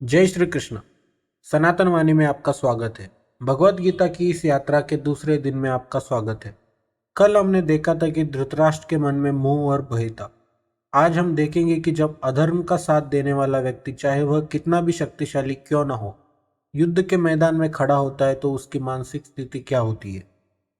जय श्री कृष्ण। सनातन वाणी में आपका स्वागत है। भगवत गीता की इस यात्रा के दूसरे दिन में आपका स्वागत है। कल हमने देखा था कि धृतराष्ट्र के मन में मोह और भय था। आज हम देखेंगे कि जब अधर्म का साथ देने वाला व्यक्ति, चाहे वह कितना भी शक्तिशाली क्यों न हो, युद्ध के मैदान में खड़ा होता है तो उसकी मानसिक स्थिति क्या होती है।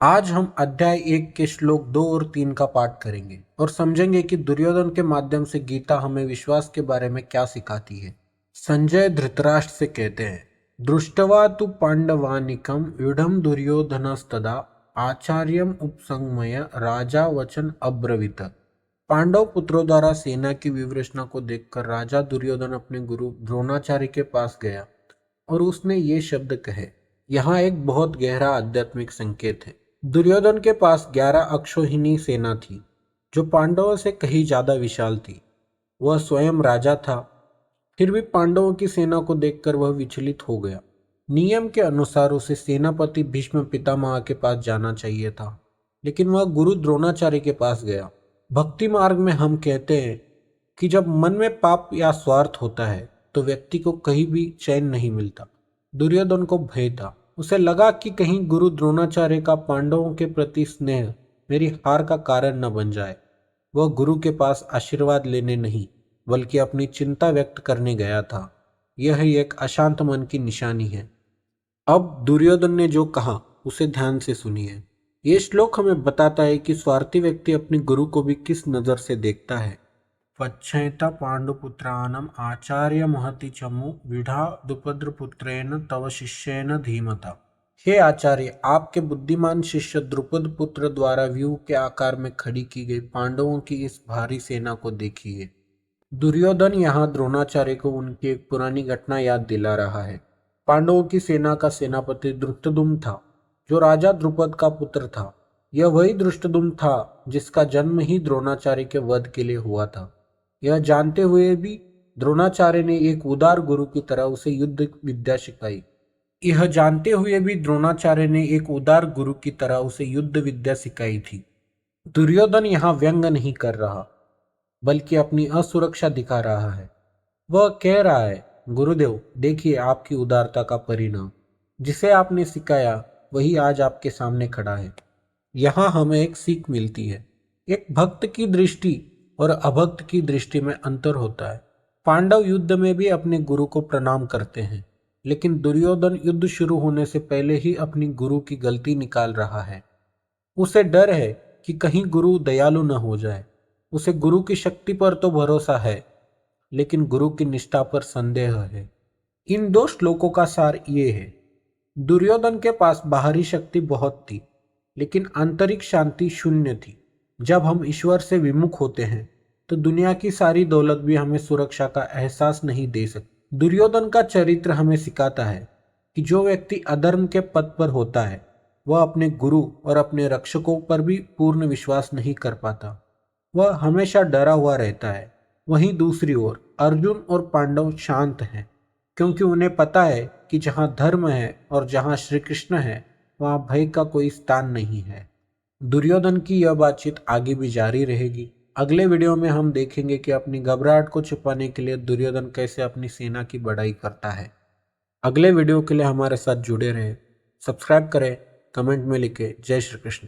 आज हम अध्याय 1 के श्लोक 2 और 3 का पाठ करेंगे और समझेंगे कि दुर्योधन के माध्यम से गीता हमें विश्वास के बारे में क्या सिखाती है। संजय धृतराष्ट्र से कहते हैं, दृष्टवा तु पांडवानिकम युढ़म दुर्योधनस्तदा आचार्यम उपसंगमय राजा वचन अब्रवीत। पांडव पुत्रों द्वारा सेना की व्यवस्था को देखकर राजा दुर्योधन अपने गुरु द्रोणाचार्य के पास गया और उसने ये शब्द कहे। यहाँ एक बहुत गहरा आध्यात्मिक संकेत है। दुर्योधन के पास 11 अक्षौहिणी सेना थी जो पांडवों से कहीं ज्यादा विशाल थी। वह स्वयं राजा था, फिर भी पांडवों की सेना को देखकर वह विचलित हो गया। नियम के अनुसार उसे सेनापति भीष्म पितामह के पास जाना चाहिए था, लेकिन वह गुरु द्रोणाचार्य के पास गया। भक्ति मार्ग में हम कहते हैं कि जब मन में पाप या स्वार्थ होता है तो व्यक्ति को कहीं भी चैन नहीं मिलता। दुर्योधन को भय था। उसे लगा कि कहीं गुरु द्रोणाचार्य का पांडवों के प्रति स्नेह मेरी हार का कारण न बन जाए। वह गुरु के पास आशीर्वाद लेने नहीं बल्कि अपनी चिंता व्यक्त करने गया था। यह एक अशांत मन की निशानी है। अब दुर्योधन ने जो कहा उसे ध्यान से सुनिए। ये श्लोक हमें बताता है कि स्वार्थी व्यक्ति अपने गुरु को भी किस नजर से देखता है। पच्छेत पांडुपुत्रानम आचार्य महति चमु विढ़ा द्रुपदपुत्रेण तव शिष्येन धीमता। हे आचार्य, आपके बुद्धिमान शिष्य द्रुपद पुत्र द्वारा व्यूह के आकार में खड़ी की गई पांडवों की इस भारी सेना को देखिए। दुर्योधन यहाँ द्रोणाचार्य को उनकी एक पुरानी घटना याद दिला रहा है। पांडवों की सेना का सेनापति धृष्टद्युम्न था, जो राजा द्रुपद का पुत्र था। यह वही धृष्टद्युम्न था जिसका जन्म ही द्रोणाचार्य के वध के लिए हुआ था। यह जानते हुए भी द्रोणाचार्य ने एक उदार गुरु की तरह उसे युद्ध विद्या सिखाई। थी। दुर्योधन यहाँ व्यंग नहीं कर रहा बल्कि अपनी असुरक्षा दिखा रहा है। वह कह रहा है, गुरुदेव देखिए आपकी उदारता का परिणाम। जिसे आपने सिखाया वही आज आपके सामने खड़ा है। यहाँ हमें एक सीख मिलती है। एक भक्त की दृष्टि और अभक्त की दृष्टि में अंतर होता है। पांडव युद्ध में भी अपने गुरु को प्रणाम करते हैं, लेकिन दुर्योधन युद्ध शुरू होने से पहले ही अपनी गुरु की गलती निकाल रहा है। उसे डर है कि कहीं गुरु दयालु न हो जाए। उसे गुरु की शक्ति पर तो भरोसा है, लेकिन गुरु की निष्ठा पर संदेह है। इन दो श्लोकों का सार ये है, दुर्योधन के पास बाहरी शक्ति बहुत थी, लेकिन आंतरिक शांति शून्य थी। जब हम ईश्वर से विमुख होते हैं तो दुनिया की सारी दौलत भी हमें सुरक्षा का एहसास नहीं दे सकती। दुर्योधन का चरित्र हमें सिखाता है कि जो व्यक्ति अधर्म के पद पर होता है वह अपने गुरु और अपने रक्षकों पर भी पूर्ण विश्वास नहीं कर पाता। वह हमेशा डरा हुआ रहता है। वहीं दूसरी ओर अर्जुन और पांडव शांत हैं, क्योंकि उन्हें पता है कि जहाँ धर्म है और जहाँ श्री कृष्ण है वहाँ भय का कोई स्थान नहीं है। दुर्योधन की यह बातचीत आगे भी जारी रहेगी। अगले वीडियो में हम देखेंगे कि अपनी घबराहट को छुपाने के लिए दुर्योधन कैसे अपनी सेना की बढ़ाई करता है। अगले वीडियो के लिए हमारे साथ जुड़े रहें। सब्सक्राइब करें, कमेंट में लिखें जय श्री कृष्ण।